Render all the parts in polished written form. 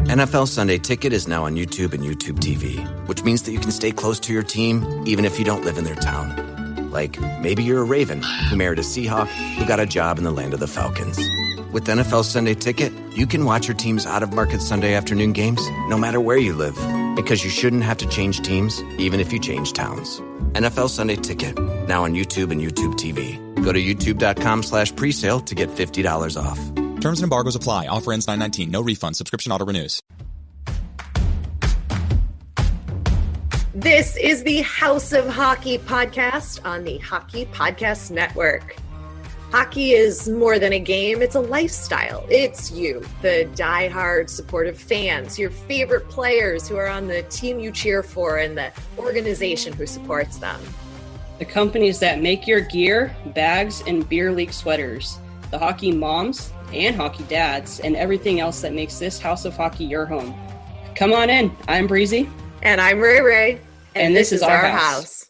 NFL Sunday Ticket is now on YouTube and YouTube TV, which means that you can stay close to your team even if you don't live in their town. Like, maybe you're a Raven who married a Seahawk who got a job in the land of the Falcons. With NFL Sunday Ticket, you can watch your team's out-of-market Sunday afternoon games no matter where you live, because you shouldn't have to change teams even if you change towns. NFL Sunday Ticket, now on YouTube and YouTube TV. Go to youtube.com/presale to get $50 off. Terms and embargoes apply. Offer ends 9/19. No refund. Subscription auto renews. This is the House of Hockey podcast on the Hockey Podcast Network. Hockey is more than a game. It's a lifestyle. It's you, the diehard supportive fans, your favorite players who are on the team you cheer for, and the organization who supports them. The companies that make your gear, bags, and beer league sweaters. The hockey moms and hockey dads, and everything else that makes this House of Hockey your home. Come on in. I'm Breezy. And I'm Rae. And this is our house.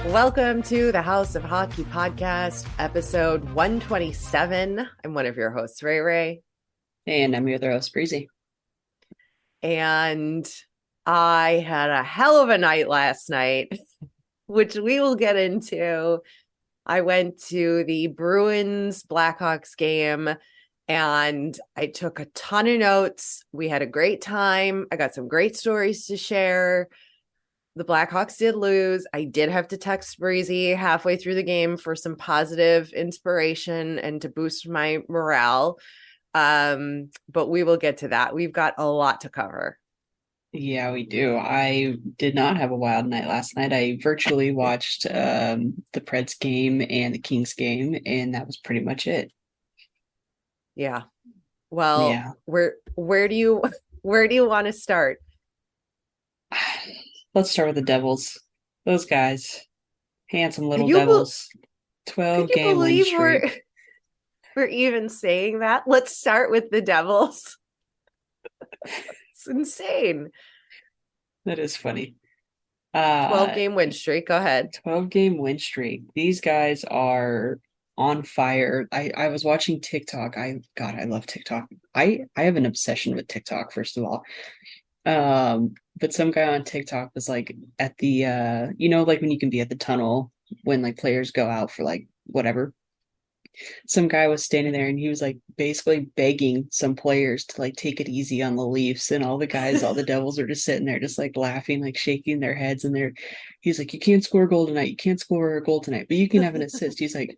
Welcome to the House of Hockey podcast, episode 127. I'm one of your hosts, Rae. And I'm your other host, Breezy. And I had a hell of a night last night, which we will get into. I went to the Bruins Blackhawks game and I took a ton of notes. We had a great time. I got some great stories to share. The Blackhawks did lose. I did have to text Breezy halfway through the game for some positive inspiration and to boost my morale. But we will get to that. We've got a lot to cover. Yeah, we do. I did not have a wild night last night. I virtually watched the Preds game and the Kings game, and that was pretty much it. Yeah. Well, yeah. Where do you want to start? Let's start with the Devils. Those guys, handsome little Devils. 12-game win streak. We're even saying that. Let's start with the Devils. It's insane. That is funny. 12-game win streak. Go ahead. 12-game win streak. These guys are on fire. I was watching TikTok. I love TikTok. I have an obsession with TikTok, first of all. But some guy on TikTok was like at the like when you can be at the tunnel when like players go out for like whatever. Some guy was standing there and he was like basically begging some players to like take it easy on the Leafs, and all the Devils are just sitting there just like laughing, like shaking their heads, and he's like, you can't score a goal tonight, you can't score a goal tonight, but you can have an assist. He's like,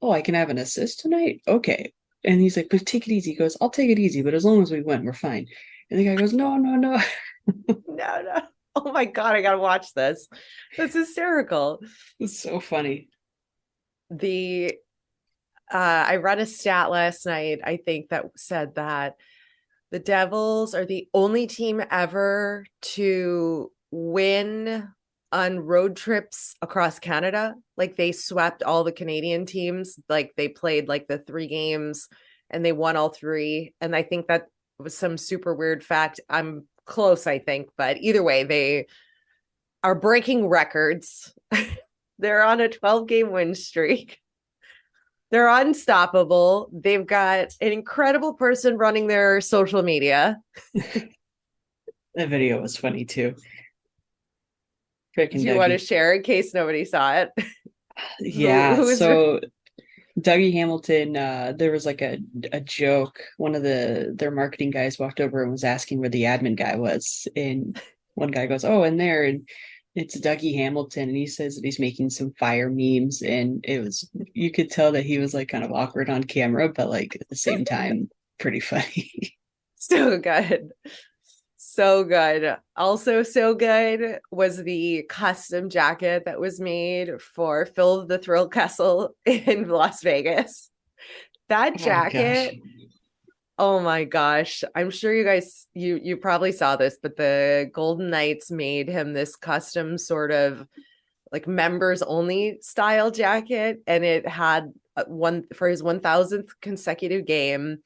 oh, I can have an assist tonight? Okay. And he's like, but take it easy. He goes, I'll take it easy, but as long as we win, we're fine. And the guy goes, no. No. Oh my God, I gotta watch this. That's hysterical. It's so funny. I read a stat last night, I think, that said that the Devils are the only team ever to win on road trips across Canada. Like, they swept all the Canadian teams. Like, they played like the 3 games and they won all 3. And I think that was some super weird fact. I'm close, I think, but either way, they are breaking records. They're on a 12-game win streak. They're unstoppable. They've got an incredible person running their social media. That video was funny too. Do you want to share in case nobody saw it? Yeah. So Dougie Hamilton, there was like a joke. One of their marketing guys walked over and was asking where the admin guy was. And one guy goes, oh, in there. And it's Dougie Hamilton, and he says that he's making some fire memes, and you could tell that he was like kind of awkward on camera, but like at the same time, pretty funny. So good. So good. Also so good was the custom jacket that was made for Phil the Thrill Kessel in Las Vegas. That jacket. Oh my gosh. I'm sure you guys, you probably saw this, but the Golden Knights made him this custom sort of like members only style jacket. And it had one for his 1000th consecutive game.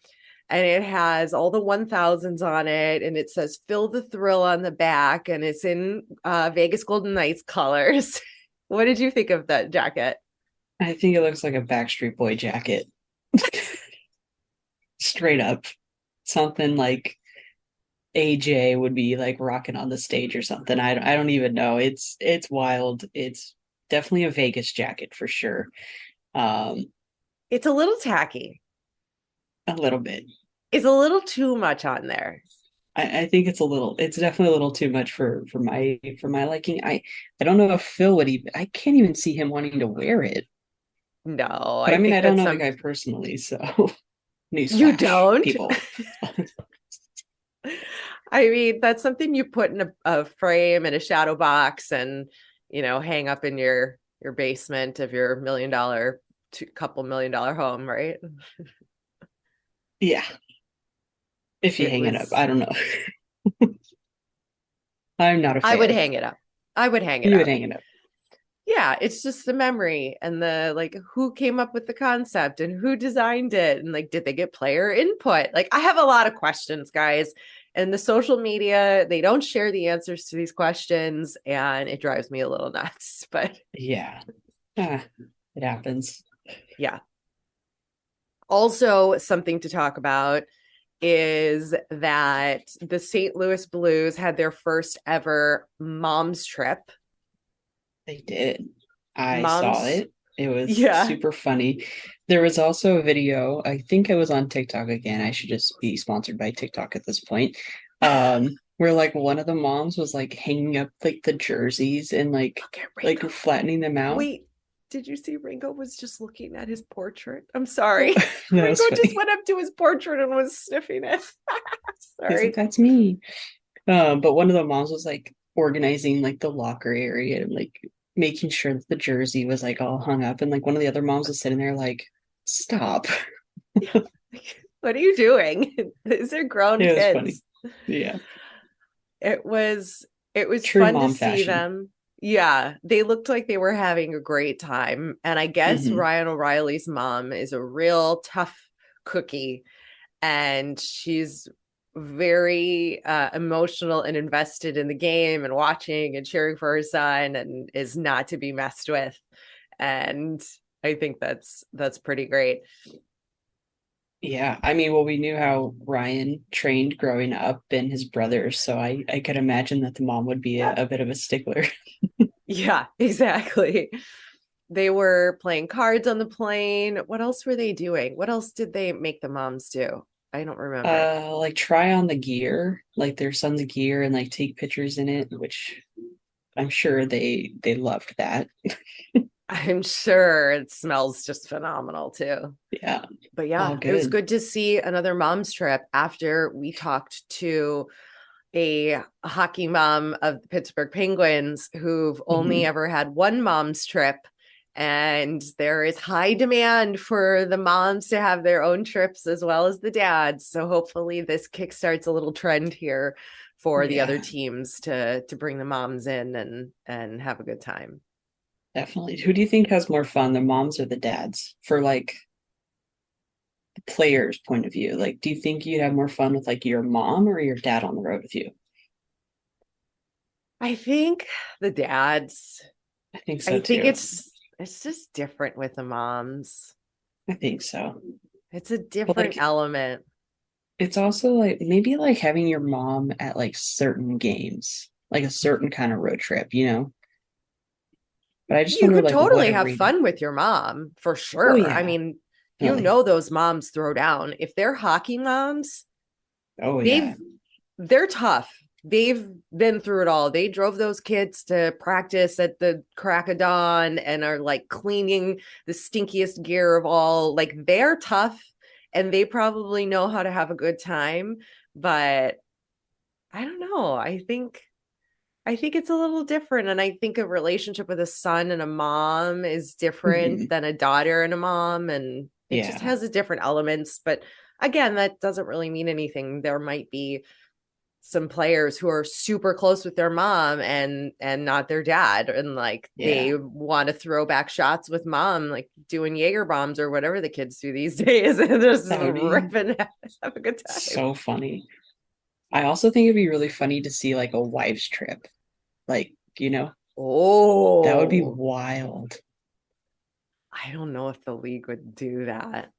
And it has all the 1000s on it. And it says Feel the Thrill on the back. And it's in Vegas Golden Knights colors. What did you think of that jacket? I think it looks like a Backstreet Boy jacket. straight up something like AJ would be like rocking on the stage or something. I don't even know. It's wild. It's definitely a Vegas jacket for sure. Um, It's a little tacky. a little bit. It's a little too much on there. I think it's definitely a little too much for my liking. I don't know if Phil would even I can't even see him wanting to wear it. No, But I I mean, think I don't that's know the some guy personally, so you newsflash, don't. people. I mean, that's something you put in a frame in a shadow box and, hang up in your basement of your couple $1 million home, right? Yeah, if you It hang it up, was I don't know. I'm not a I would fan. hang it up. I would hang it You would up. hang it up. Yeah, it's just the memory and the like who came up with the concept and who designed it and like did they get player input? Like I have a lot of questions, guys. And the social media, they don't share the answers to these questions and it drives me a little nuts. But Yeah, ah, it happens. yeah. Also, something to talk about is that the St. Louis Blues had their first ever mom's trip. They did. I saw Mom's, it. It was yeah. super funny. There was also a video. I think it was on TikTok again. I should just be sponsored by TikTok at this point. Where like one of the moms was like hanging up like the jerseys and like flattening them out. Wait, did you see Ringo was just looking at his portrait? I'm sorry. That was Ringo just funny. went up to his portrait and was sniffing it. He's like, Sorry. that's me. But one of the moms was like organizing like the locker area and like making sure that the jersey was like all hung up. And like one of the other moms was sitting there like, stop. What are you doing? These are grown It was funny. kids. Yeah. It was True fun to mom see fashion. them. Yeah, they looked like they were having a great time. And I guess Hmm. Ryan O'Reilly's mom is a real tough cookie and she's very emotional and invested in the game and watching and cheering for her son and is not to be messed with. And I think that's pretty great. Yeah. I mean, well, we knew how Ryan trained growing up and his brothers. So I could imagine that the mom would be a bit of a stickler. Yeah, exactly. They were playing cards on the plane. What else were they doing? What else did they make the moms do? I don't remember. Like try on the gear, like their son's gear and like take pictures in it, which I'm sure they loved that. I'm sure it smells just phenomenal too. Yeah. But All yeah, it was good. good to see another mom's trip after we talked to a hockey mom of the Pittsburgh Penguins who've only Mhm. ever had one mom's trip. And there is high demand for the moms to have their own trips as well as the dads. So hopefully this kickstarts a little trend here for the other Yeah, teams to bring the moms in and have a good time. definitely. Who do you think has more fun, the moms or the dads? For like the player's point of view, like, do you think you'd have more fun with like your mom or your dad on the road with you? I think the dads, I think I so think too. it's just different with the moms. I think so. It's a But different like, element. it's also like maybe like having your mom at like certain games, like a certain kind of road trip, you know? But I just You wonder could like what totally have arena. fun with your mom for Oh sure. I yeah, mean, really. those moms throw down. If they're hockey moms, Oh yeah. they've they're tough. They've been through it all. They drove those kids to practice at the crack of dawn and are like cleaning the stinkiest gear of all. Like they're tough and they probably know how to have a good time. But I don't know. I think it's a little different. And I think a relationship with a son and a mom is different Hmm. than a daughter and a mom. And it just Yeah. has a different elements. But again, that doesn't really mean anything. There might be some players who are super close with their mom and not their dad. And like Yeah. they want to throw back shots with mom, like doing Jaeger bombs or whatever the kids do these days. And just That would be ripping have a good time. so funny. I also think it'd be really funny to see like a wife's trip. Like, that would be Oh, wild. I don't know if the league would do that.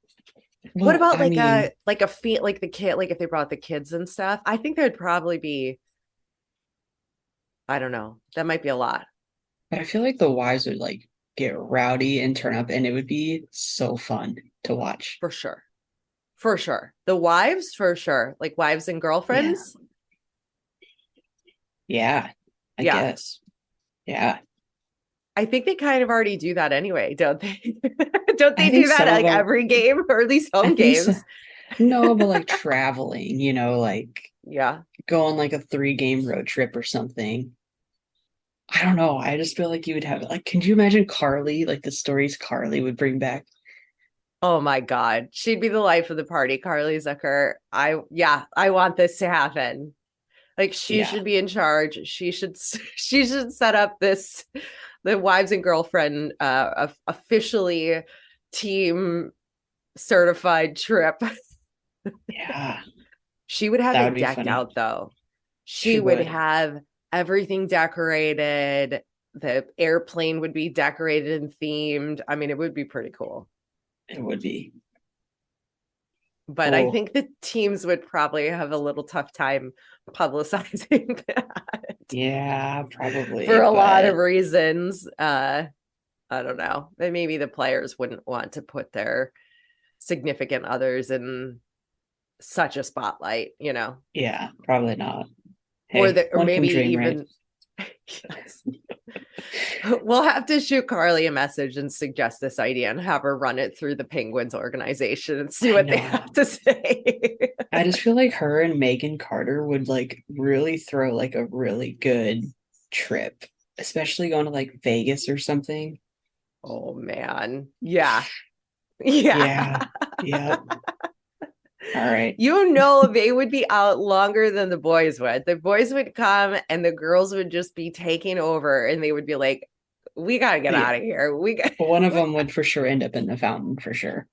What Well, about I mean, like a feet like the kid, like if they brought the kids and stuff? I think there'd probably be, I don't know, that might be a lot but I feel like the wives would like get rowdy and turn up, and it would be so fun to watch. for sure. For sure. The wives, for sure. Like wives and Yeah. girlfriends. Yeah, I Yeah. guess. Yeah. I think they kind of already do that anyway, don't they? Don't I they think do that some at of like them, every game or at least I home think so. games? No, but like traveling, like Yeah. go on like a 3 game road trip or something. I don't know. I just feel like you would have like, can you imagine Carly, like the stories Carly would bring back? Oh my God. She'd be the life of the party, Carly Zucker. Yeah, I want this to happen. Like she Yeah. should be in charge. She should set up the wives and girlfriend officially team certified trip. Yeah. She would have That would it be decked funny. out though. She She would would. have everything decorated. The airplane would be decorated and themed. I mean, it would be pretty cool. It would be. But I Oh, think the teams would probably have a little tough time publicizing that yeah, for probably. a lot of But reasons. I don't know. Maybe the players wouldn't want to put their significant others in such a spotlight, yeah, probably not. or Hey, one can maybe dream, right? even yes. We'll have to shoot Carly a message and suggest this idea and have her run it through the Penguins organization and see I what they know. have to say. I just feel like her and Megan Carter would like really throw like a really good trip, especially going to like Vegas or something. Oh man. Yeah. Yeah. Yeah. Yeah. All right. They would be out longer than the boys would. The boys would come and the girls would just be taking over and they would be like, we got to get Yeah. out of here. We got One of them would for sure end up in the fountain for sure.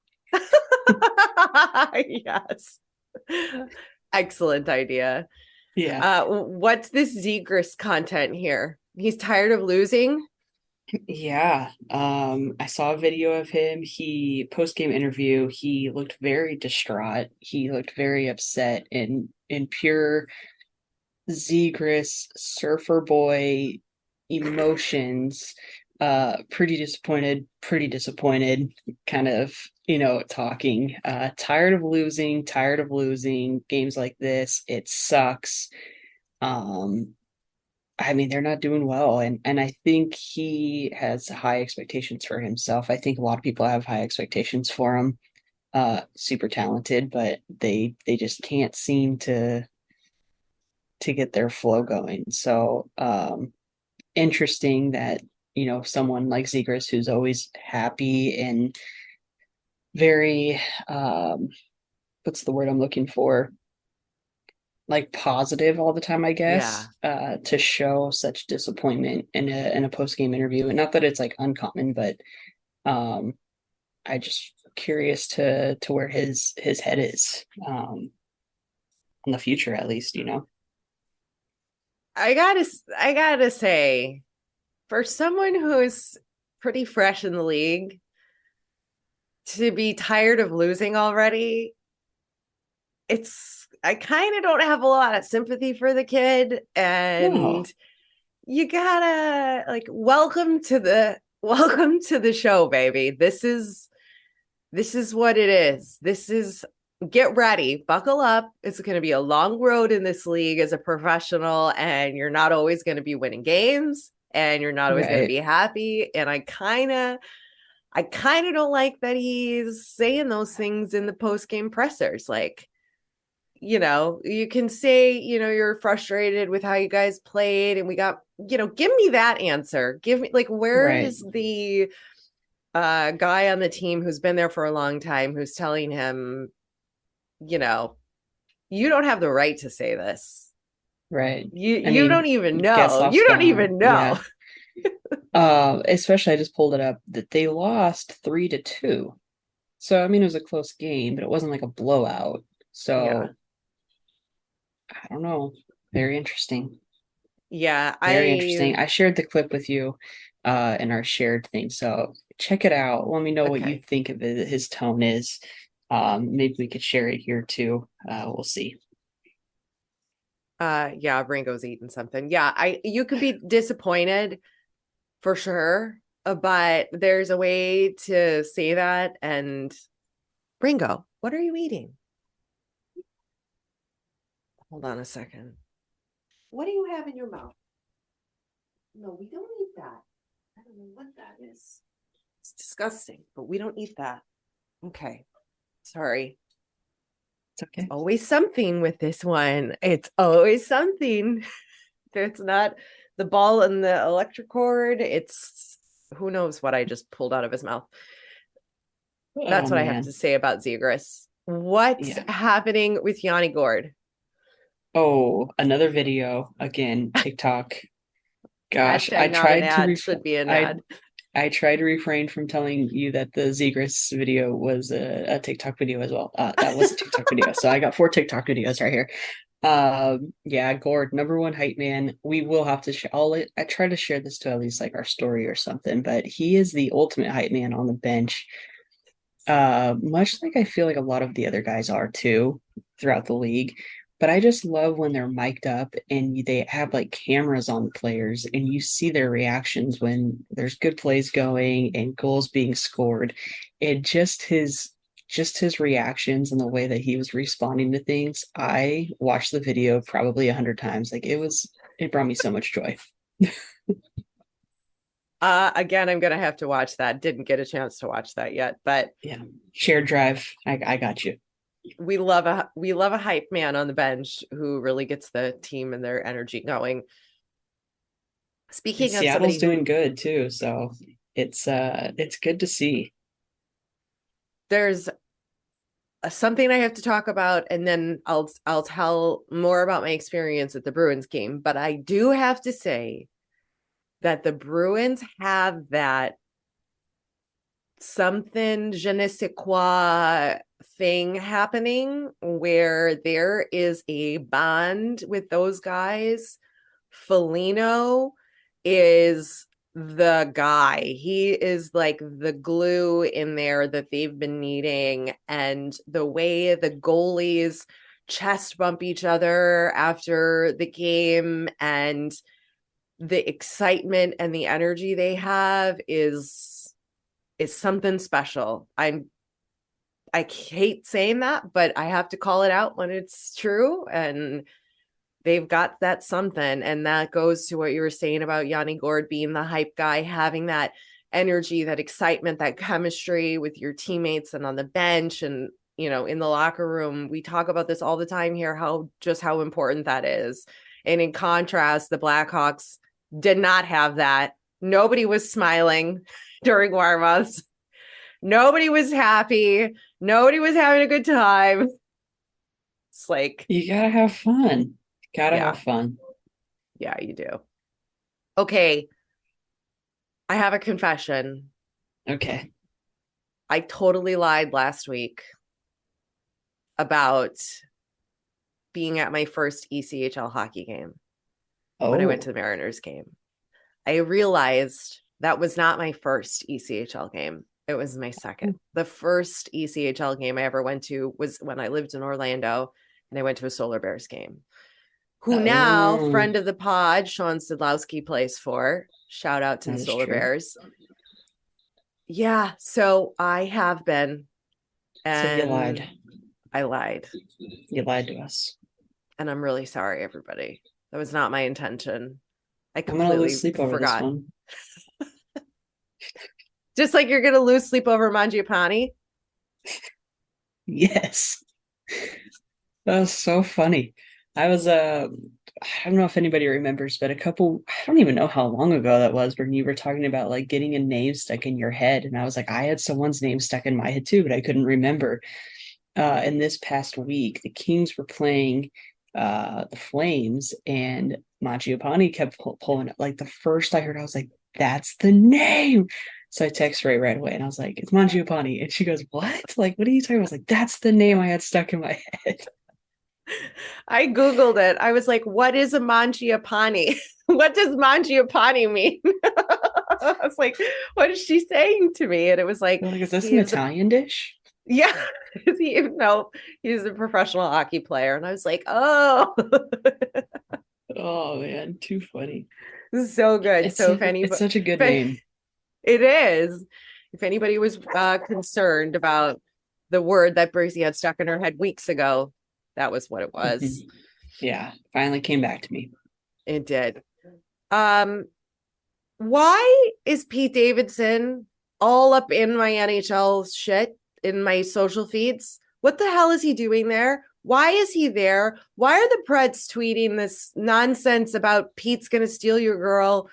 yes. Excellent idea. Yeah. What's this Zegras content here? He's tired of losing. Yeah. I saw a video of him. He post-game interview, he looked very distraught. He looked very upset in pure Zegras surfer boy emotions. Pretty disappointed, kind of, talking. Tired of losing games like this. It sucks. Um, I mean, they're not doing well, and I think he has high expectations for himself. I think a lot of people have high expectations for him. Super talented, but they just can't seem to get their flow going. So, interesting that, someone like Zegras, who's always happy and very, what's the word I'm looking for? Like positive all the time, I Yeah. guess, to show such disappointment in a post game interview. And not that it's like uncommon, but um, I just curious to where his head is, in the future, at least. I gotta say, for someone who's pretty fresh in the league, to be tired of losing already, I kind of don't have a lot of sympathy for the kid. No, And you gotta like welcome to the show, baby. This is what it is. This is Get ready, buckle up. It's going to be a long road in this league as a professional, and you're not always going to be winning games, and you're not always going to right, be happy. And I kind of don't like that he's saying those things in the post game pressers. Like, you can say, you're frustrated with how you guys played, and we got, give me that answer. Give me like, where right, is the guy on the team who's been there for a long time who's telling him, you know, you don't have the right to say this. right. You I you don't mean, even know. Gesloff's You don't gone. even know. Yeah. Especially I just pulled it up that they lost 3-2. So I mean it was a close game, but it wasn't like a blowout. Yeah. So I don't know. Very interesting. Yeah, Very interesting. I shared the clip with you in our shared thing. So check it out. Let me know what you okay. think of it, his tone is. Maybe we could share it here too. We'll see. Yeah, Ringo's eating something. Yeah, you could be disappointed for sure, but there's a way to say that. And Ringo, what are you eating? Hold on a second. What do you have in your mouth? No, we don't eat that. I don't know what that is. It's disgusting, but we don't eat that. Okay. Sorry. It's okay. It's always something with this one. It's always something. It's not the ball and the electric cord. It's who knows what I just pulled out of his mouth. That's what I have to say about Zegras. What's happening with Yanni Gourde? Oh, another video again, TikTok. Gosh, Hashtag not an ad, should be an ad. I tried to refrain from telling you that the Zegras video was a TikTok video as well. That was a TikTok video. So I got 4 TikTok videos right here. Yeah, Gourde, number 1 hype man. We will have to I try to share this to at least like our story or something, but he is the ultimate hype man on the bench. Much like I feel like a lot of the other guys are too throughout the league. But I just love when they're mic'd up and they have like cameras on the players and you see their reactions when there's good plays going and goals being scored. And just his reactions and the way that he was responding to things. I watched the video probably 100 times. Like it brought me so much joy. Again, I'm gonna have to watch that. Didn't get a chance to watch that yet, but yeah, shared drive. I got you. We love a hype man on the bench who really gets the team and their energy going. Speaking of Seattle's doing good too, so it's good to see. There's something I have to talk about, and then I'll tell more about my experience at the Bruins game. But I do have to say that the Bruins have that something je ne sais quoi thing happening where there is a bond with those guys. Foligno is the guy. He is like the glue in there that they've been needing. And the way the goalies chest bump each other after the game and the excitement and the energy they have is something special. I hate saying that, but I have to call it out when it's true. And they've got that something. And that goes to what you were saying about Yanni Gourde being the hype guy, having that energy, that excitement, that chemistry with your teammates and on the bench and, you know, in the locker room. We talk about this all the time here, how important that is. And in contrast, the Blackhawks did not have that. Nobody was smiling during warm-ups. Nobody was happy. Nobody was having a good time. It's like, you gotta have fun. Have fun. Yeah, you do. Okay. I have a confession. Okay. I totally lied last week about being at my first ECHL hockey game when I went to the Mariners game. I realized that was not my first ECHL game. It was my second. The first ECHL game I ever went to was when I lived in Orlando and I went to a Solar Bears game. Who now, friend of the pod, Sean Sidlowski plays for. Shout out to the Solar Bears. Yeah, so I have been. And so you lied. I lied. You lied to us. And I'm really sorry, everybody. That was not my intention. I I'm gonna lose sleep over forgot. this one. Just like you're gonna lose sleep over Mangiapane? Yes. That was so funny. I was I don't know if anybody remembers, but I don't even know how long ago that was when you were talking about like getting a name stuck in your head. And I was like, I had someone's name stuck in my head too, but I couldn't remember. And this past week, the Kings were playing the Flames and Mangiapane kept pulling it. Like the first I heard, I was like, that's the name. So I text Ray right away and I was like, it's Mangiapane. And she goes, what? Like, what are you talking about? I was like, that's the name I had stuck in my head. I Googled it. I was like, what is a Mangiapane? What does Mangiapane mean? I was like, what is she saying to me? And it was like, is this an Italian dish? Yeah. No, he's a professional hockey player. And I was like, oh, Oh man, too funny. this is so good. It's So if it's anybody, such a good name. it is, if anybody was concerned about the word that Breezy had stuck in her head weeks ago, that was what it was. Yeah, finally came back to me. It did. Um, why is Pete Davidson all up in my NHL shit in my social feeds? What the hell is he doing there? Why is he there? Why are the Preds tweeting this nonsense about Pete's going to steal your girl?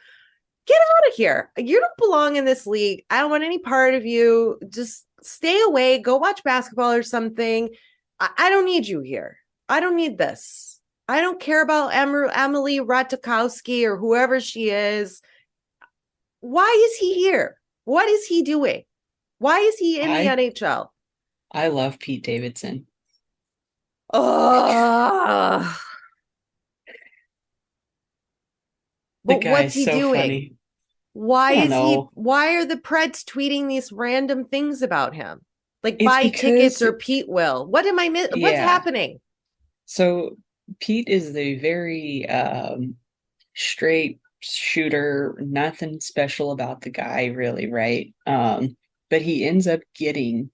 Get out of here. You don't belong in this league. I don't want any part of you. Just stay away. Go watch basketball or something. I don't need you here. I don't need this. I don't care about Emily Ratajkowski or whoever she is. Why is he here? What is he doing? Why is he in the I NHL? I love Pete Davidson. Oh, The but what's guy's he so doing? funny. I don't know. Why are the Preds tweeting these random things about him? Like It's buy tickets because or Pete will. What am I what's yeah. happening? So Pete is the very straight shooter, nothing special about the guy really, right? But he ends up getting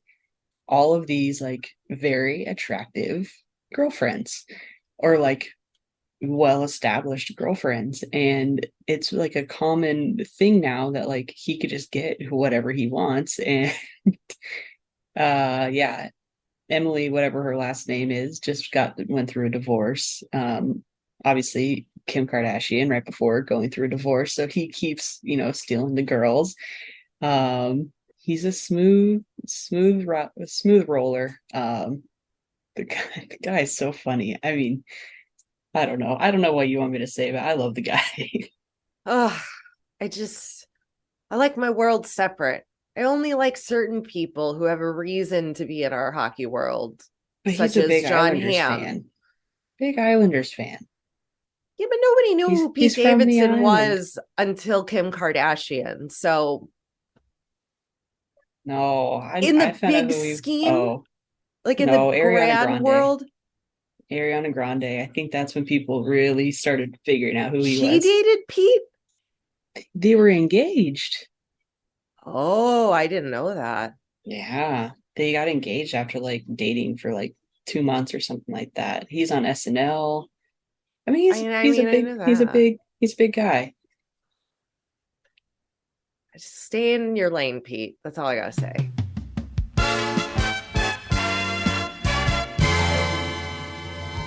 all of these like very attractive girlfriends or like well-established girlfriends, and it's like a common thing now that like he could just get whatever he wants. And yeah, Emily, whatever her last name is, just went through a divorce. Obviously Kim Kardashian right before going through a divorce, so he keeps, stealing the girls. He's a smooth roller. The guy is so funny. I mean, I don't know. I don't know what you want me to say, but I love the guy. Oh, I like my world separate. I only like certain people who have a reason to be in our hockey world, But he's such a as big John Islanders Hamm. fan. Big Islanders fan. Yeah, but nobody knew who Pete He's from the Davidson island. was until Kim Kardashian. So No, in I the found out big who he. scheme, Oh like in no, the Ariana grand Grande. world, Ariana Grande. I think that's when people really started figuring out who he she was. dated Pete. They were engaged. Oh, I didn't know that. Yeah, they got engaged after like dating for like 2 months or something like that. He's on SNL. I mean, I knew that. he's a big guy. Just stay in your lane, Pete. That's all I gotta say.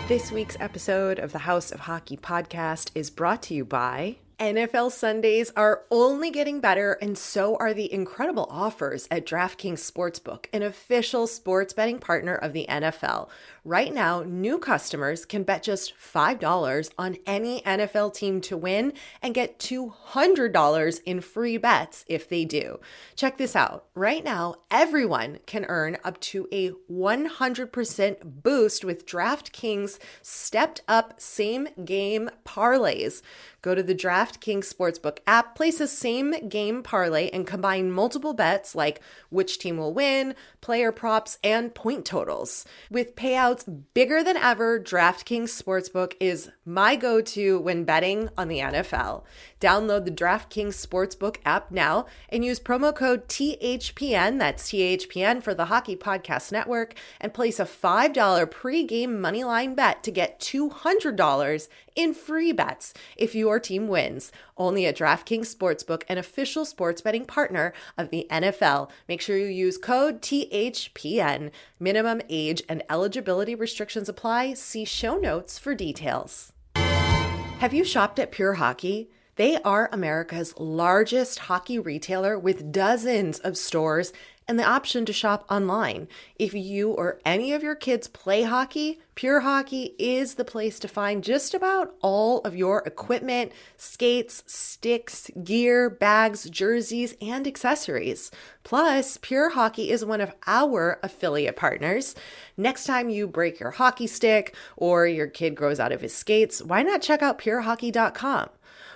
This week's episode of the House of Hockey podcast is brought to you by NFL Sundays are only getting better, and so are the incredible offers at DraftKings Sportsbook, an official sports betting partner of the NFL. Right now, new customers can bet just $5 on any NFL team to win and get $200 in free bets if they do. Check this out. Right now, everyone can earn up to a 100% boost with DraftKings stepped up same game parlays. Go to the DraftKings Sportsbook app, place a same game parlay, and combine multiple bets like which team will win, player props, and point totals. With payouts bigger than ever, DraftKings Sportsbook is my go-to when betting on the NFL. Download the DraftKings Sportsbook app now and use promo code THPN, that's THPN for the Hockey Podcast Network, and place a $5 pregame moneyline bet to get $200 in free bets if your team wins. Only at DraftKings Sportsbook, an official sports betting partner of the NFL. Make sure you use code THPN. Minimum age and eligibility restrictions apply. See show notes for details. Have you shopped at Pure Hockey? They are America's largest hockey retailer with dozens of stores and the option to shop online. If you or any of your kids play hockey, Pure Hockey is the place to find just about all of your equipment, skates, sticks, gear, bags, jerseys, and accessories. Plus, Pure Hockey is one of our affiliate partners. Next time you break your hockey stick or your kid grows out of his skates, why not check out purehockey.com?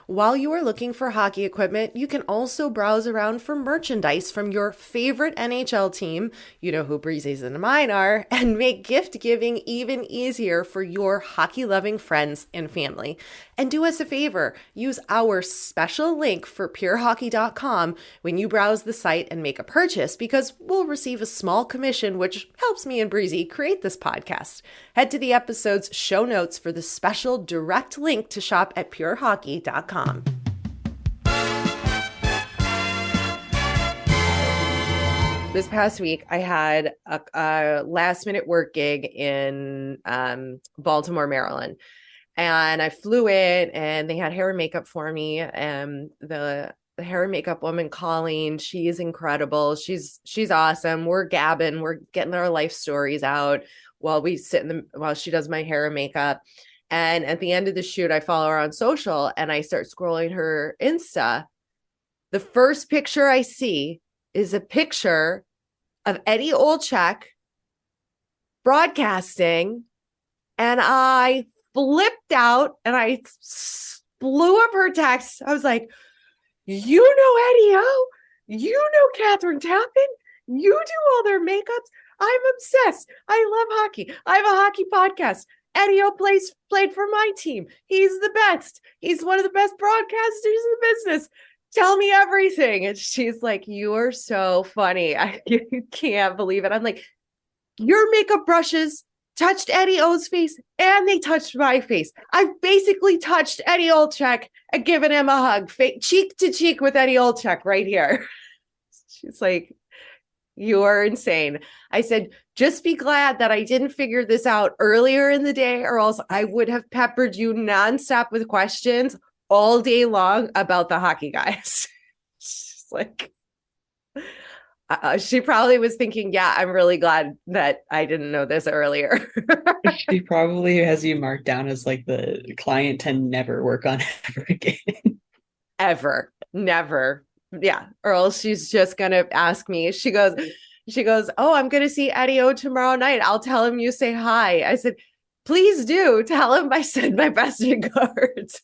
While you are looking for hockey equipment, you can also browse around for merchandise from your favorite NHL team, you know who Breezy's and mine are, and make gift giving even easier for your hockey loving friends and family. And do us a favor, use our special link for purehockey.com when you browse the site and make a purchase, because we'll receive a small commission, which helps me and Breezy create this podcast. Head to the episode's show notes for the special direct link to shop at purehockey.com. This past week, I had a last minute work gig in Baltimore, Maryland. And I flew in and they had hair and makeup for me. And the hair and makeup woman, Colleen, she is incredible. She's awesome. We're gabbing. We're getting our life stories out while she does my hair and makeup. And at the end of the shoot, I follow her on social and I start scrolling her Insta. The first picture I see is a picture of Eddie Olczyk broadcasting. And I flipped out and I blew up her text. I was like, you know Eddie O? You know Catherine Tappan? You do all their makeups? I'm obsessed. I love hockey. I have a hockey podcast. Eddie O played for my team. He's the best. He's one of the best broadcasters in the business. Tell me everything. And she's like, you are so funny. I can't believe it. I'm like, your makeup brushes touched Eddie O's face and they touched my face. I've basically touched Eddie Olczyk and given him a hug, cheek to cheek with Eddie Olczyk right here. She's like, you are insane. I said, just be glad that I didn't figure this out earlier in the day, or else I would have peppered you nonstop with questions all day long about the hockey guys. She's like, she probably was thinking, yeah, I'm really glad that I didn't know this earlier. She probably has you marked down as like the client to never work on ever again. Ever. Never. Yeah. Or else she's just going to ask me. She goes, oh, I'm going to see Eddie O tomorrow night. I'll tell him you say hi. I said, please do tell him I send my best regards.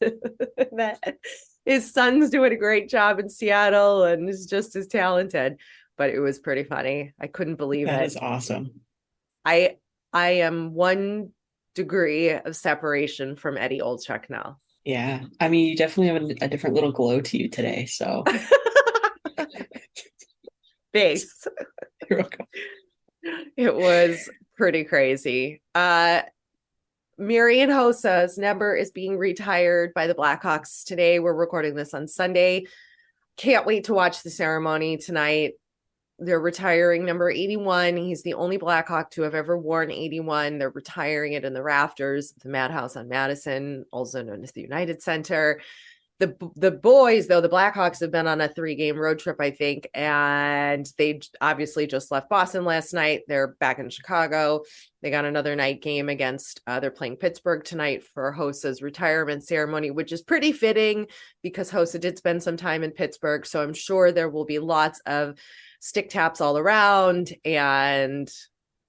That his son's doing a great job in Seattle and is just as talented. But it was pretty funny. I couldn't believe it. That is awesome. I am 1 degree of separation from Eddie Olczyk now. Yeah. I mean, you definitely have a different little glow to you today. So thanks. You're welcome. It was pretty crazy. Marian Hossa's number is being retired by the Blackhawks today. We're recording this on Sunday. Can't wait to watch the ceremony tonight. They're retiring number 81. He's the only Blackhawk to have ever worn 81. They're retiring it in the rafters of the Madhouse on Madison, also known as the United Center. The boys, though, the Blackhawks have been on a 3-game road trip, I think, and they obviously just left Boston last night. They're back in Chicago. They got another night game against, they're playing Pittsburgh tonight for Hossa's retirement ceremony, which is pretty fitting because Hossa did spend some time in Pittsburgh. So I'm sure there will be lots of stick taps all around. And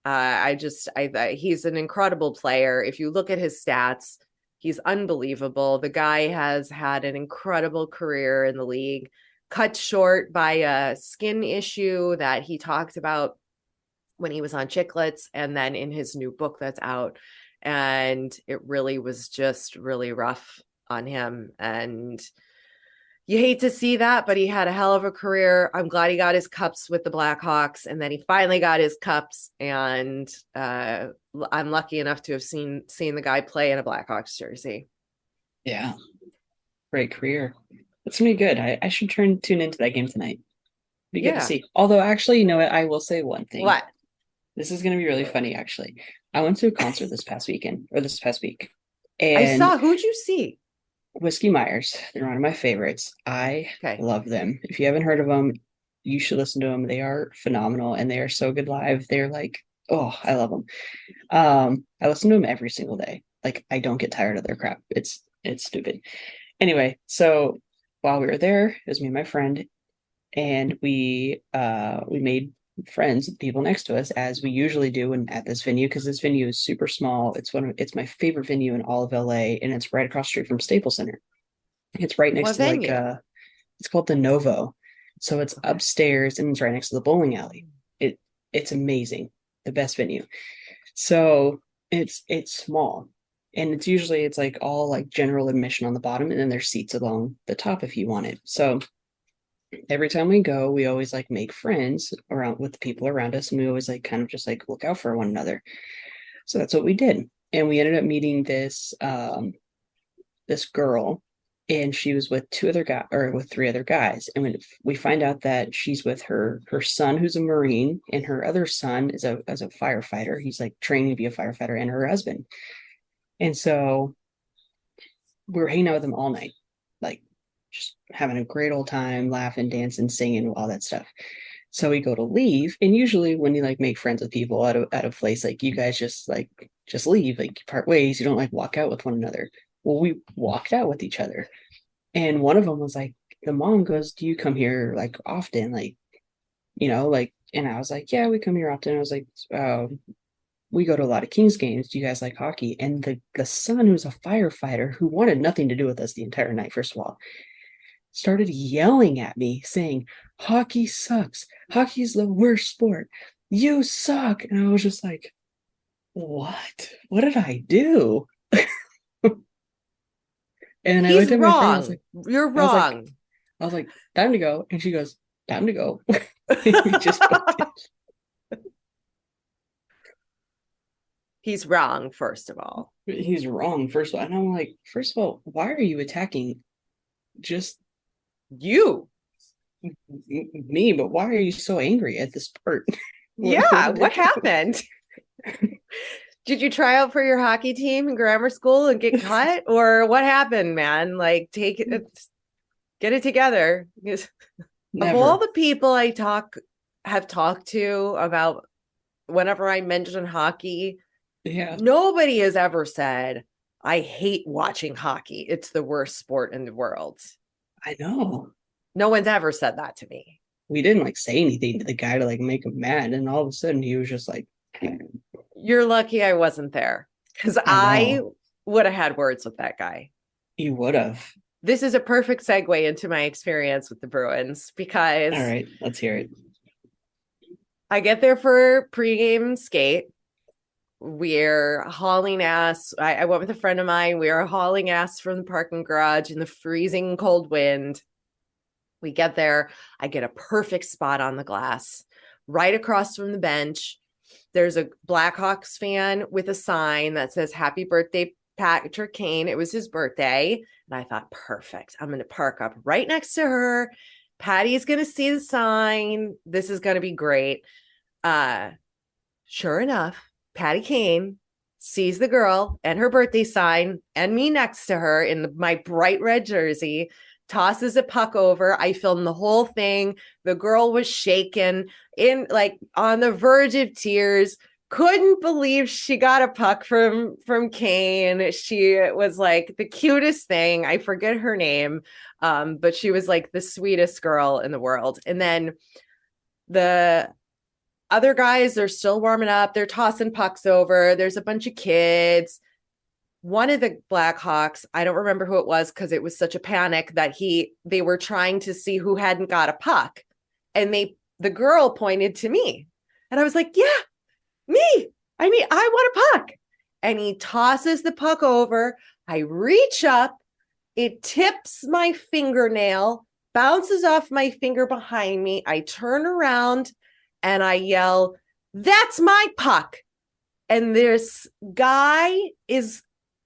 he's an incredible player. If you look at his stats, he's unbelievable. The guy has had an incredible career in the league, cut short by a skin issue that he talked about when he was on Chiclets and then in his new book that's out. And it really was just really rough on him. And you hate to see that, but he had a hell of a career. I'm glad he got his cups with the Blackhawks, and then he finally got his cups. And I'm lucky enough to have seen the guy play in a Blackhawks jersey. Yeah, great career. It's gonna be good. I should tune into that game tonight. Be good to see. Although, actually, you know what? I will say one thing. What? This is gonna be really funny. Actually, I went to a concert this past week, and I saw. Who'd you see? Whiskey Myers. They're one of my favorites. I love them. If you haven't heard of them, you should listen to them. They are phenomenal and they are so good live. They're like, oh, I love them. I listen to them every single day. Like, I don't get tired of their crap. It's stupid. Anyway, so while we were there, it was me and my friend, and we made friends with people next to us, as we usually do at this venue, because this venue is super small. It's my favorite venue in all of LA, and it's right across the street from Staples Center. It's right next What to like venue? it's called the Novo. So it's upstairs and it's right next to the bowling alley. It's amazing. The best venue. So it's small. And it's like all like general admission on the bottom, and then there's seats along the top if you want it. So every time we go, we always like make friends around with the people around us, and we always like kind of just like look out for one another. So that's what we did. And we ended up meeting this girl, and she was with two other guys, or with three other guys. And when we find out that she's with her son, who's a Marine, and her other son is a firefighter. He's like training to be a firefighter, and her husband. And so we were hanging out with them all night, like just having a great old time, laughing, dancing, singing, all that stuff. So we go to leave, and usually when you like make friends with people at a place, like you guys just leave, like you part ways. You don't like walk out with one another. Well, we walked out with each other, and one of them was like, the mom goes, "Do you come here like often?" Like, like, and I was like, "Yeah, we come here often." I was like, "We go to a lot of Kings games. Do you guys like hockey?" And the son, who's a firefighter, who wanted nothing to do with us the entire night, first of all, started yelling at me saying, "Hockey sucks. Hockey is the worst sport. You suck." And I was just like, what? What did I do? And I He's looked at my friend, wrong. You're I was like, wrong. I was like, time to go. And she goes, time to go. We just booked He's wrong, first of all. it. He's wrong, first of all. And I'm like, first of all, why are you attacking just You. me? But why are you so angry at the sport? Yeah, did what I do? happened? Did you try out for your hockey team in grammar school and get cut? Or what happened, man? Like, take it, get it together. Because of all Never. the people have talked to about whenever I mention hockey, Yeah, nobody has ever said, I hate watching hockey. It's the worst sport in the world. I know. No one's ever said that to me. We didn't like say anything to the guy to like make him mad, and all of a sudden he was just like, You're lucky I wasn't there, because I I know. would have had words with that guy. He would have. This is a perfect segue into my experience with the Bruins, because All right, let's hear it. I get there for pregame skate. We're hauling ass. I went with a friend of mine. We are hauling ass from the parking garage in the freezing cold wind. We get there. I get a perfect spot on the glass, right across from the bench. There's a Blackhawks fan with a sign that says, "Happy birthday, Patrick Kane." It was his birthday. And I thought, perfect. I'm going to park up right next to her. Patty's going to see the sign. This is going to be great. Sure enough, Patty Kane sees the girl and her birthday sign and me next to her in my bright red jersey, tosses a puck over. I filmed the whole thing. The girl was shaken, in like on the verge of tears. Couldn't believe she got a puck from Kane. She was like the cutest thing. I forget her name, but she was like the sweetest girl in the world. And then the other guys, they're still warming up. They're tossing pucks over. There's a bunch of kids. One of the Blackhawks, I don't remember who it was because it was such a panic that they were trying to see who hadn't got a puck. And the girl pointed to me. And I was like, yeah, me. I want a puck. And he tosses the puck over. I reach up. It tips my fingernail, bounces off my finger behind me. I turn around and I yell, "That's my puck." And this guy is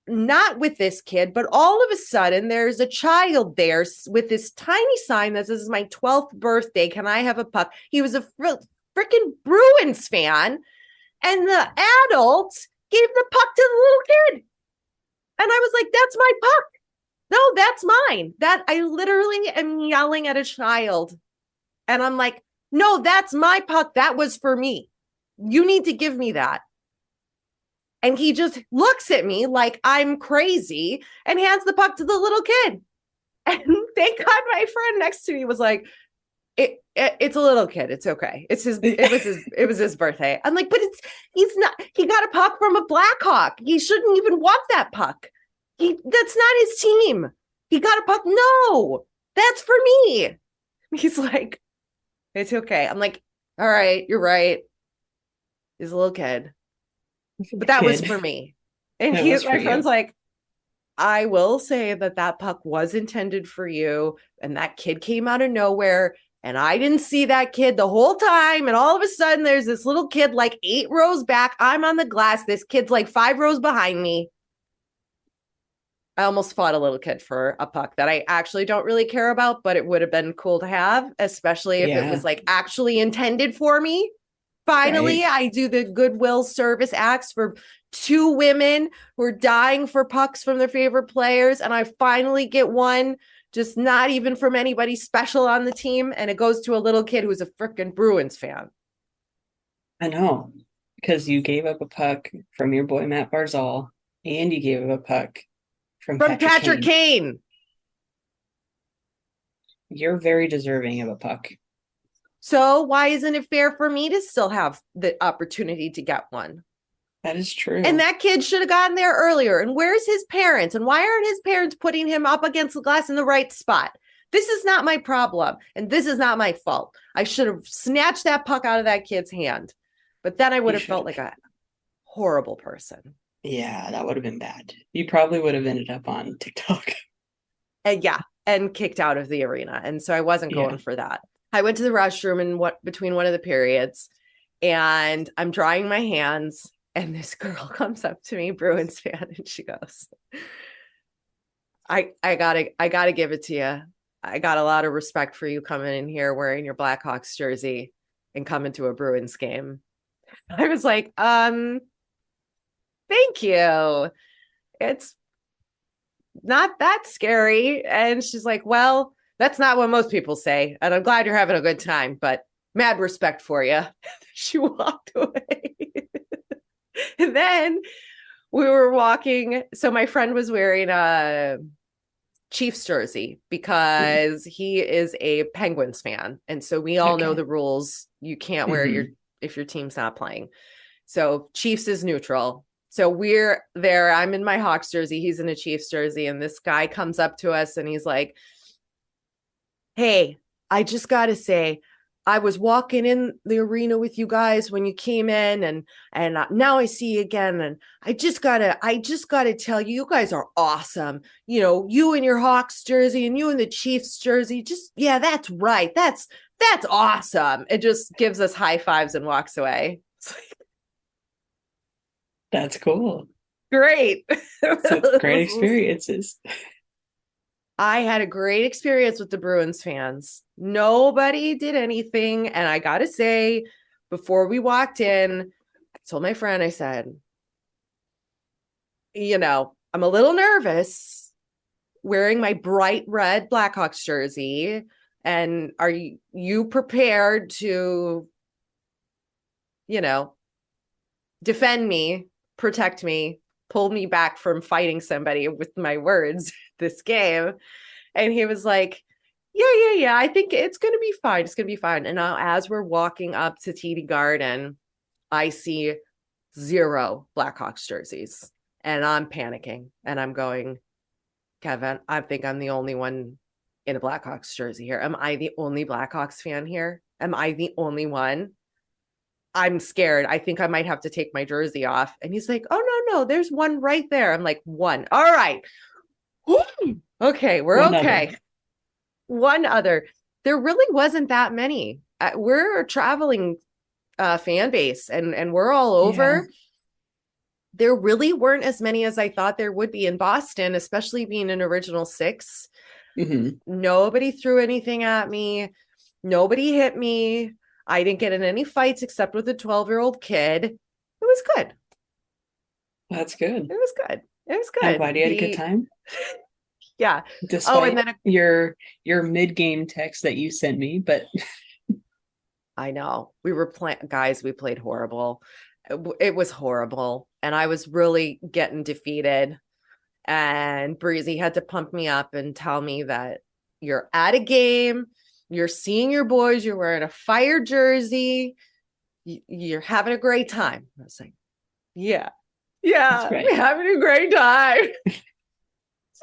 not with this kid, but all of a sudden there's a child there with this tiny sign that says, "My 12th birthday. Can I have a puck?" He was a freaking Bruins fan. And the adult gave the puck to the little kid. And I was like, "That's my puck. No, that's mine." That I literally am yelling at a child. And I'm like, "No, that's my puck. That was for me. You need to give me that." And he just looks at me like I'm crazy and hands the puck to the little kid. And thank God my friend next to me was like, it's a little kid. It's okay. It was his birthday. I'm like, but he got a puck from a Blackhawk. He shouldn't even want that puck. That's not his team. He got a puck. No, that's for me. He's like, it's okay. I'm like, all right, you're right. He's a little kid. But that was for me. And my friend's like, I will say that puck was intended for you. And that kid came out of nowhere. And I didn't see that kid the whole time. And all of a sudden, there's this little kid like 8 rows back. I'm on the glass. This kid's like 5 rows behind me. I almost fought a little kid for a puck that I actually don't really care about, but it would have been cool to have, especially if it was like actually intended for me. Finally, I do the goodwill service acts for 2 women who are dying for pucks from their favorite players. And I finally get one, just not even from anybody special on the team. And it goes to a little kid who's a freaking Bruins fan. I know, because you gave up a puck from your boy, Matt Barzal, and you gave up a puck from Patrick Kane. You're very deserving of a puck. So why isn't it fair for me to still have the opportunity to get one? That is true. And that kid should have gotten there earlier. And where's his parents? And why aren't his parents putting him up against the glass in the right spot? This is not my problem. And this is not my fault. I should have snatched that puck out of that kid's hand. But then I would have felt like a horrible person. Yeah, that would have been bad. You probably would have ended up on TikTok. And kicked out of the arena. And so I wasn't going for that. I went to the restroom between one of the periods, and I'm drying my hands, and this girl comes up to me, Bruins fan, and she goes, I gotta give it to you. I got a lot of respect for you coming in here wearing your Blackhawks jersey and coming to a Bruins game. I was like, thank you. It's not that scary. And she's like, well, that's not what most people say. And I'm glad you're having a good time, but mad respect for you. She walked away. And then we were walking. So my friend was wearing a Chiefs jersey because he is a Penguins fan. And so we all know the rules. You can't wear if your team's not playing. So Chiefs is neutral. So we're there. I'm in my Hawks jersey. He's in a Chiefs jersey. And this guy comes up to us and he's like, hey, I just got to say, I was walking in the arena with you guys when you came in and now I see you again. And I just gotta tell you, you guys are awesome. You know, you in your Hawks jersey and you in the Chiefs jersey. That's right. That's awesome. It just gives us high fives and walks away. That's cool. Great. So great experiences. I had a great experience with the Bruins fans. Nobody did anything. And I got to say, before we walked in, I told my friend, I said, you know, I'm a little nervous wearing my bright red Blackhawks jersey. And are you prepared to, you know, defend me, protect me, pull me back from fighting somebody with my words this game? And he was like, yeah, I think it's going to be fine. It's going to be fine. And now as we're walking up to TD Garden, I see 0 Blackhawks jerseys and I'm panicking and I'm going, Kevin, I think I'm the only one in a Blackhawks jersey here. Am I the only Blackhawks fan here? Am I the only one? I'm scared. I think I might have to take my jersey off. And he's like, oh, no, there's one right there. I'm like, one. All right. Woo! Okay, we're one okay. Other. One other. There really wasn't that many. We're a traveling fan base and we're all over. Yeah. There really weren't as many as I thought there would be in Boston, especially being an original 6. Mm-hmm. Nobody threw anything at me. Nobody hit me. I didn't get in any fights except with a 12-year-old kid. It was good. That's good. It was good. I'm glad you had a good time. Yeah. Despite and then your mid-game text that you sent me, but I know. We played horrible. It was horrible. And I was really getting defeated. And Breezy had to pump me up and tell me that you're at a game. You're seeing your boys. You're wearing a Fire jersey. You're having a great time. I was like, yeah, right. We're having a great time.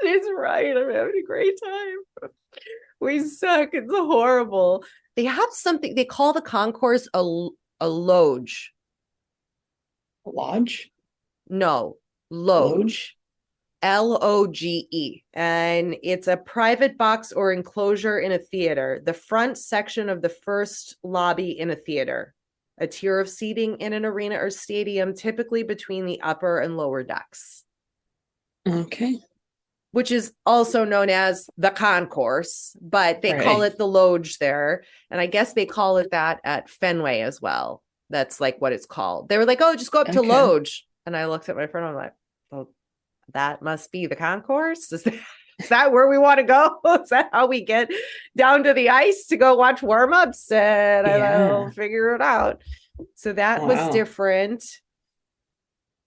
She's right. I'm having a great time. We suck. It's horrible. They have something they call the concourse a loge. Lodge? No, Loge? loge. LOGE. And it's a private box or enclosure in a theater, the front section of the first lobby in a theater, a tier of seating in an arena or stadium, typically between the upper and lower decks. Okay. Which is also known as the concourse, but they call Right. it the loge there. And I guess they call it that at Fenway as well. That's like what it's called. They were like, oh, just go up to Okay. loge. And I looked at my friend, I'm like, oh, that must be the concourse. Is that where we want to go? Is that how we get down to the ice to go watch warmups? And I Yeah. will figure it out. So that was Wow. different.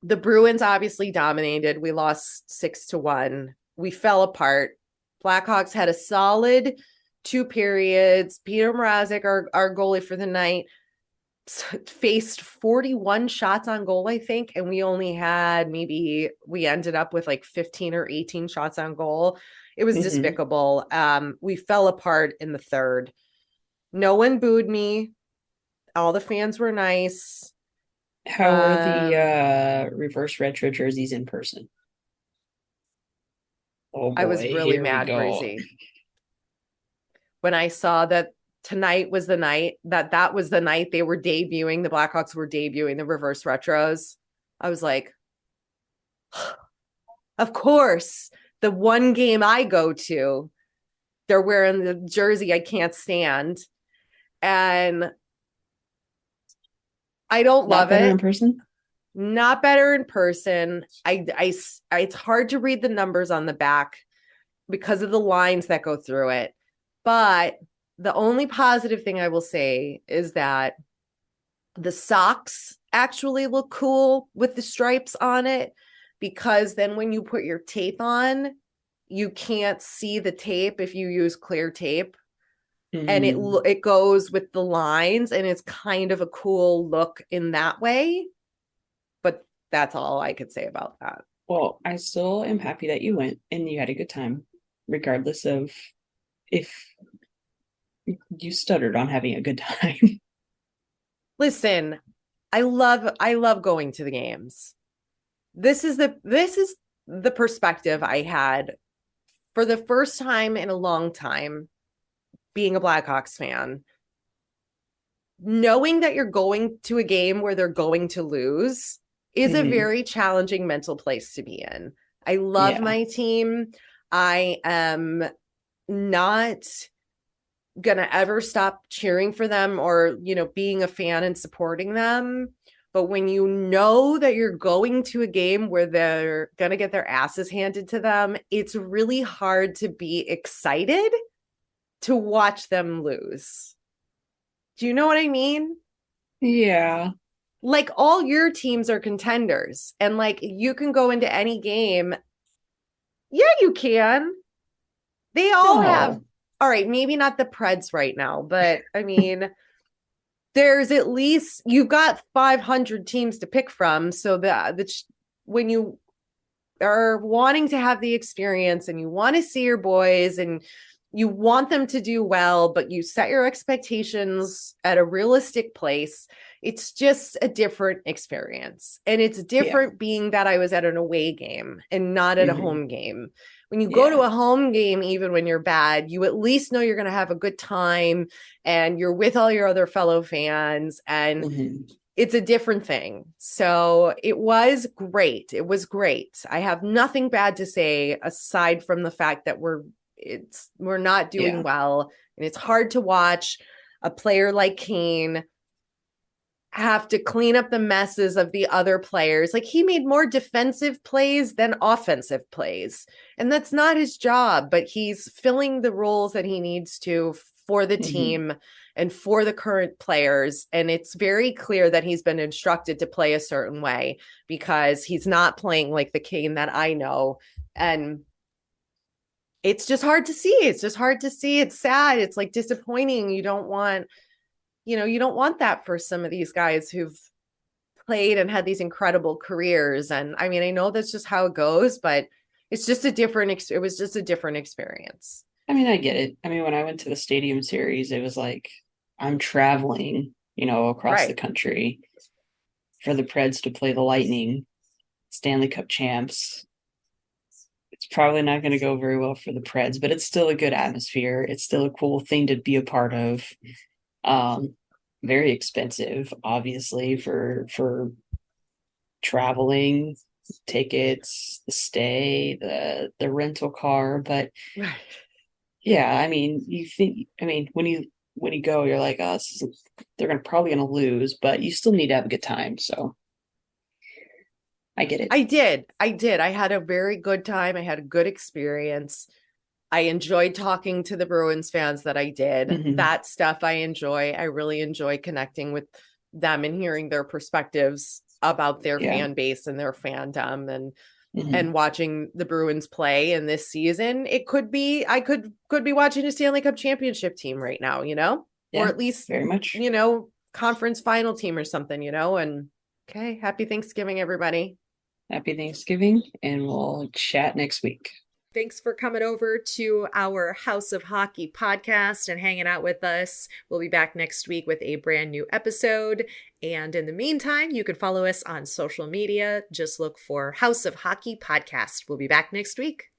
The Bruins obviously dominated. We lost 6-1. We fell apart. Blackhawks had a solid 2 periods. Peter Mrazek, our goalie for the night, faced 41 shots on goal, I think. And we only had we ended up with like 15 or 18 shots on goal. It was despicable. We fell apart in the third. No one booed me. All the fans were nice. How were the reverse retro jerseys in person? Oh boy, I was really mad, Breezy, when I saw that tonight was the night that was the night the Blackhawks were debuting the reverse retros. I was like, of course, the one game I go to, they're wearing the jersey I can't stand. And I don't love it. In person? Not better in person. It's hard to read the numbers on the back because of the lines that go through it. But the only positive thing I will say is that the socks actually look cool with the stripes on it, because then when you put your tape on, you can't see the tape if you use clear tape. And it goes with the lines, and it's kind of a cool look in that way. But that's all I could say about that. Well, I still am happy that you went and you had a good time, regardless of if you stuttered on having a good time. Listen, I love going to the games. This is the perspective I had for the first time in a long time being a Blackhawks fan. Knowing that you're going to a game where they're going to lose is a very challenging mental place to be in. I love my team. I am not gonna ever stop cheering for them or, being a fan and supporting them. But when you know that you're going to a game where they're gonna get their asses handed to them, it's really hard to be excited to watch them lose. Do you know what I mean? Yeah. Like, all your teams are contenders, and like, you can go into any game. Yeah, you can. They all have. All right, maybe not the Preds right now, but I mean, there's at least, you've got 500 teams to pick from. So when you are wanting to have the experience and you want to see your boys and you want them to do well, but you set your expectations at a realistic place, it's just a different experience. And it's different being that I was at an away game and not at a home game. When you go to a home game, even when you're bad, you at least know you're going to have a good time and you're with all your other fellow fans, and it's a different thing. So it was great. It was great. I have nothing bad to say aside from the fact that we're not doing well, and it's hard to watch a player like Kane have to clean up the messes of the other players. Like, he made more defensive plays than offensive plays, and that's not his job, but he's filling the roles that he needs to for the team and for the current players. And it's very clear that he's been instructed to play a certain way, because he's not playing like the Kane that I know. And it's just hard to see. It's just hard to see. It's sad. It's like disappointing. You don't want that for some of these guys who've played and had these incredible careers. And I mean, I know that's just how it goes, but it's just a different, it was just a different experience. I mean, I get it. I mean, when I went to the Stadium Series, it was like I'm traveling, across the Right. country for the Preds to play the Lightning, Stanley Cup champs. It's probably not going to go very well for the Preds, but it's still a good atmosphere. It's still a cool thing to be a part of. Very expensive, obviously, for traveling, tickets, the stay, the rental car, but Right. yeah, I mean, when you go, you're like, oh, they're probably gonna lose, but you still need to have a good time. So I get it. I did. I had a very good time. I had a good experience. I enjoyed talking to the Bruins fans that I did. Mhm. That stuff I enjoy. I really enjoy connecting with them and hearing their perspectives about their Yeah. fan base and their fandom and Mhm. watching the Bruins play in this season. It could be I could be watching a Stanley Cup championship team right now, or Yeah, at least, very much. conference final team or something, and okay, happy Thanksgiving, everybody. Happy Thanksgiving, and we'll chat next week. Thanks for coming over to our House of Hockey podcast and hanging out with us. We'll be back next week with a brand new episode. And in the meantime, you can follow us on social media. Just look for House of Hockey podcast. We'll be back next week.